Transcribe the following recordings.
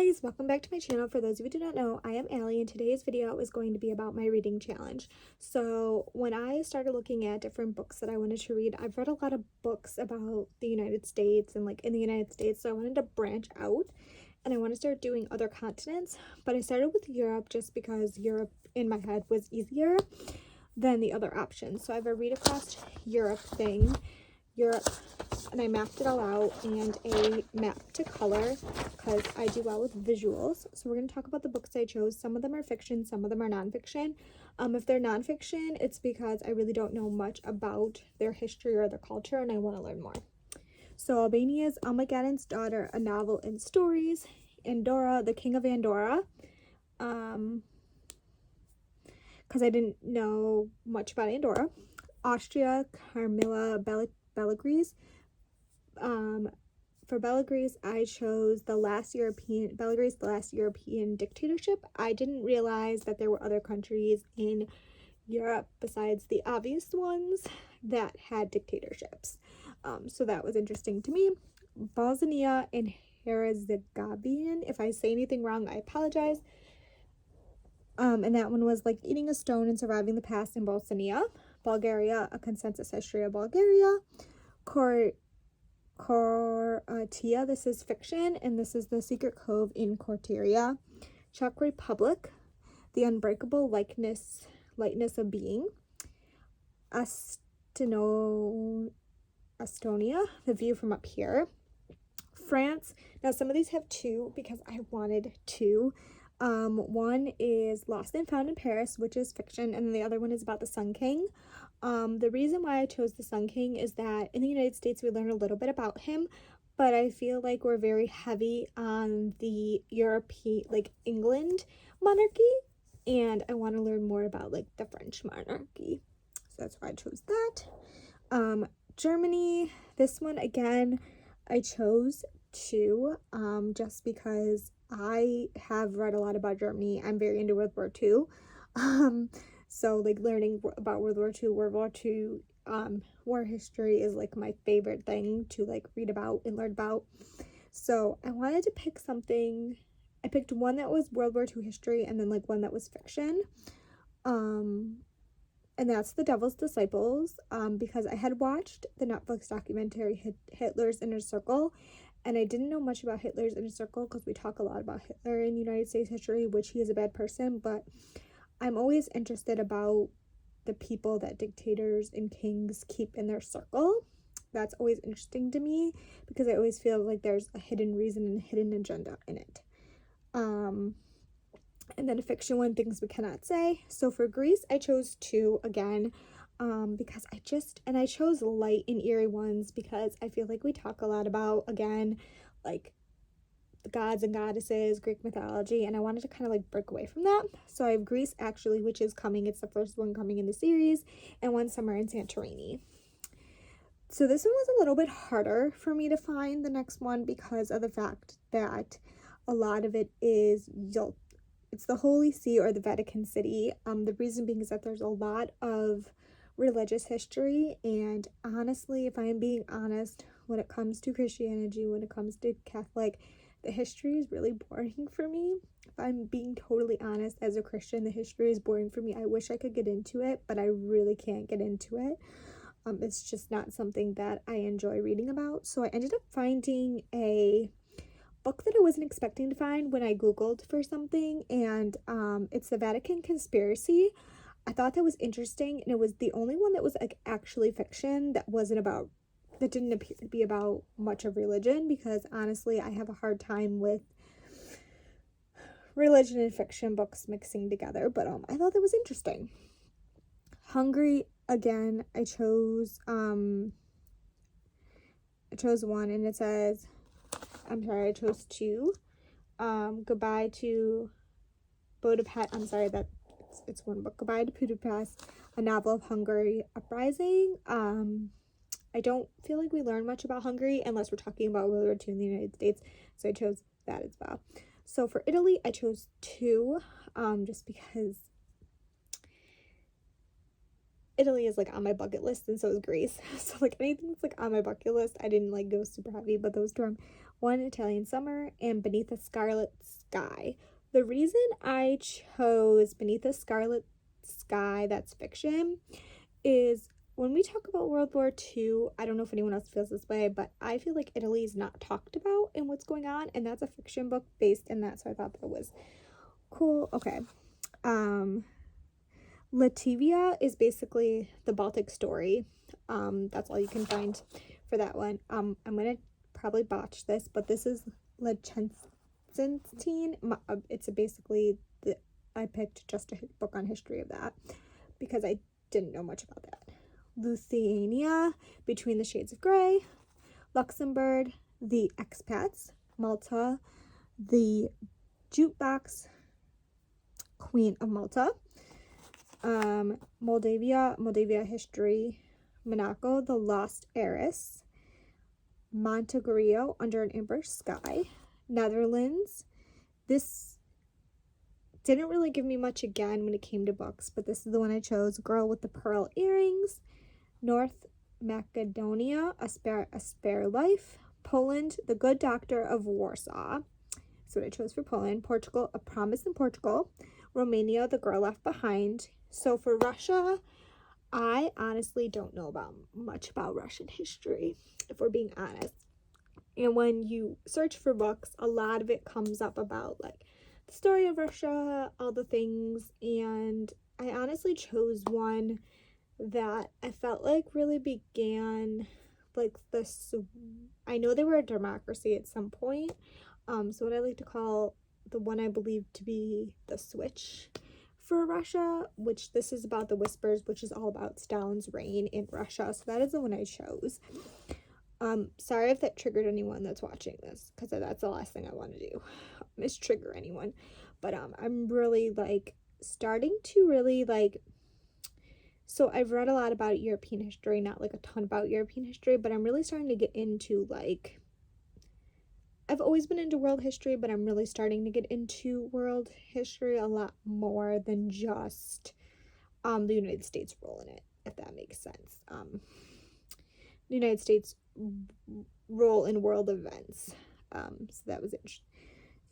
guys, welcome back to my channel. For those of you who do not know, I am Allie, and today's video is going to be about my reading challenge. So when I started looking at different books that I wanted to read, I've read a lot of books about the United States and like in the United States, so I wanted to branch out and I want to start doing other continents, but I started with Europe just because Europe in my head was easier than the other options. So I have a read across Europe thing, and I mapped it all out, and a map to color because I do well with visuals. So we're going to talk about the books I chose. Some of them are fiction, some of them are nonfiction. If they're nonfiction, it's because I really don't know much about their history or their culture and I want to learn more. So Albania's Almageddon's Daughter, a novel and stories. Andorra, The King of Andorra. Because I didn't know much about Andorra. Austria, Carmilla Bellagrese. For Bellagrese, I chose Bellagrese, the last European dictatorship. I didn't realize that there were other countries in Europe besides the obvious ones that had dictatorships. So that was interesting to me. Bosnia and Herzegovina. If I say anything wrong, I apologize. And that one was like eating a stone and surviving the past in Bosnia. Bulgaria, a consensus history of Bulgaria. Croatia, this is fiction, and this is The Secret Cove in Corteria. Czech Republic, The Unbreakable Lightness of Being. Estonia, The View from Up Here. France, now some of these have two because I wanted two. One is Lost and Found in Paris, which is fiction, and then the other one is about the Sun King. The reason why I chose the Sun King is that in the United States we learn a little bit about him, but I feel like we're very heavy on the European, like England monarchy, and I want to learn more about like the French monarchy. So that's why I chose that. Germany, this one again, I chose two, just because I have read a lot about Germany. I'm very into World War II. So like learning about World War II, war history is like my favorite thing to like read about and learn about. So I wanted to pick something. I picked one that was World War II history and then like one that was fiction. And that's The Devil's Disciples, because I had watched the Netflix documentary Hitler's Inner Circle, and I didn't know much about Hitler's Inner Circle because we talk a lot about Hitler in United States history, which he is a bad person, but I'm always interested about the people that dictators and kings keep in their circle. That's always interesting to me because I always feel like there's a hidden reason and a hidden agenda in it. And then a fiction one, Things We Cannot Say. So for Greece, I chose two again, because I chose light and eerie ones because I feel like we talk a lot about, again, like the gods and goddesses, Greek mythology, and I wanted to kind of like break away from that. So I have Greece actually, which is coming. It's the first one coming in the series, and One Summer in Santorini. So this one was a little bit harder for me to find, the next one, because of the fact that a lot of it is it's the Holy See or the Vatican City. The reason being is that there's a lot of religious history, and honestly, if I'm being honest, when it comes to Christianity, when it comes to Catholic, the history is really boring for me. If I'm being totally honest, as a Christian, the history is boring for me. I wish I could get into it, but I really can't get into it. It's just not something that I enjoy reading about. So I ended up finding a book that I wasn't expecting to find when I googled for something, and it's The Vatican Conspiracy. I thought that was interesting, and it was the only one that was like actually fiction that didn't appear to be about much of religion, because honestly I have a hard time with religion and fiction books mixing together, but I thought that was interesting. Hungary, again, I chose one, and it says, I chose two. Goodbye to Budapest. It's one book. Goodbye to Budapest, a novel of Hungary uprising. I don't feel like we learn much about Hungary unless we're talking about World War II in the United States, so I chose that as well. So for Italy, I chose two, just because Italy is like on my bucket list, and so is Greece. So like anything that's like on my bucket list, I didn't like go super heavy, but those two One Italian Summer, and Beneath a Scarlet Sky. The reason I chose Beneath a Scarlet Sky, that's fiction, is when we talk about World War II, I don't know if anyone else feels this way, but I feel like Italy is not talked about in what's going on, and that's a fiction book based in that, so I thought that was cool. Okay. Latvia is basically the Baltic story. That's all you can find for that one. I'm gonna probably botch this, but this is Liechtenstein. It's basically I picked just a book on history of that because I didn't know much about that. Lithuania, Between the Shades of Grey. Luxembourg, The Expats. Malta, The Jukebox Queen of Malta. Moldavia History. Monaco, The Lost Heiress. Montenegro, Under an Amber Sky. Netherlands. This didn't really give me much again when it came to books, but this is the one I chose. Girl with the Pearl Earrings. North Macedonia, A Spare Life. Poland, The Good Doctor of Warsaw. That's what I chose for Poland. Portugal, A Promise in Portugal. Romania, The Girl Left Behind. So for Russia, I honestly don't know much about Russian history, if we're being honest. And when you search for books, a lot of it comes up about like the story of Russia, all the things, and I honestly chose one that I felt like really began like this. I know they were a democracy at some point, so what I like to call the one I believe to be the switch for Russia, which this is about the Whispers, which is all about Stalin's reign in Russia. So that is the one I chose. Sorry if that triggered anyone that's watching this, because that's the last thing I want to do, is trigger anyone. But I'm really like starting to really like, so I've read a lot about European history, not like a ton about European history, but I'm really starting to get into like, I've always been into world history, but I'm really starting to get into world history a lot more than just the United States role in it, if that makes sense. The United States role in world events. So that was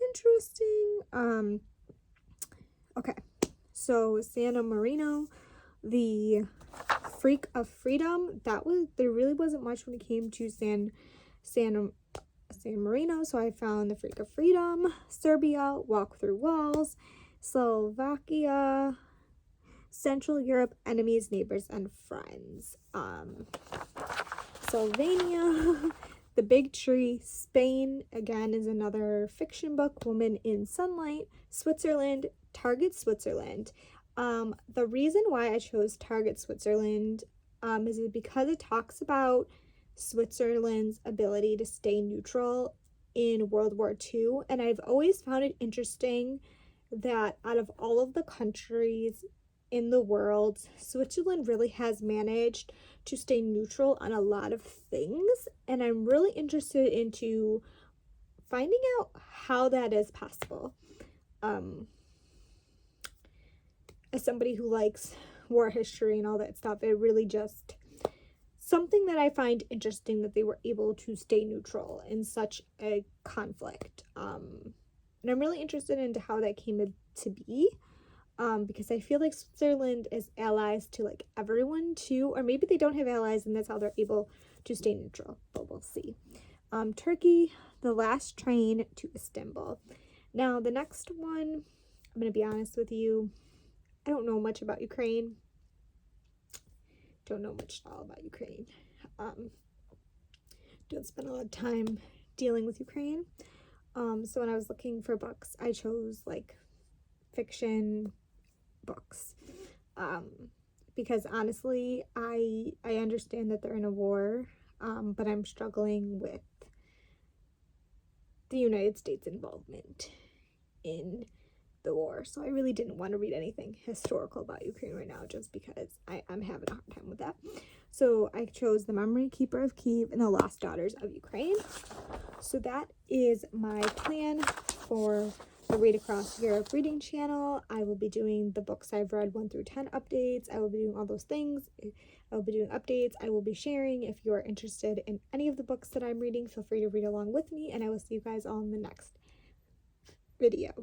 interesting. Okay, so San Marino, The Freak of Freedom. There really wasn't much when it came to San Marino, so I found The Freak of Freedom. Serbia, Walk Through Walls. Slovakia, Central Europe, Enemies, Neighbors, and Friends. Slovenia, The Big Tree. Spain, again, is another fiction book. Woman in Sunlight. Switzerland, Target Switzerland. The reason why I chose Target Switzerland is because it talks about Switzerland's ability to stay neutral in World War II, and I've always found it interesting that out of all of the countries in the world, Switzerland really has managed to stay neutral on a lot of things, and I'm really interested into finding out how that is possible. As somebody who likes war history and all that stuff, it really just something that I find interesting that they were able to stay neutral in such a conflict. And I'm really interested into how that came to be, because I feel like Switzerland is allies to like everyone too, or maybe they don't have allies and that's how they're able to stay neutral, but we'll see. Turkey, The Last Train to Istanbul. Now the next one, I'm going to be honest with you, I don't know much about Ukraine. Don't know much at all about Ukraine. Don't spend a lot of time dealing with Ukraine. So when I was looking for books, I chose like fiction books. Because honestly, I understand that they're in a war, but I'm struggling with the United States involvement in the war, so I really didn't want to read anything historical about Ukraine right now, just because I'm having a hard time with that. So I chose The Memory Keeper of Kiev and The Lost Daughters of Ukraine. So that is my plan for the the Read Across Europe reading channel. I will be doing the books I've read 1 through 10 updates. I will be doing all those things. I will be doing updates. I will be sharing. If you are interested in any of the books that I'm reading, feel free to read along with me, and I will see you guys all in the next video.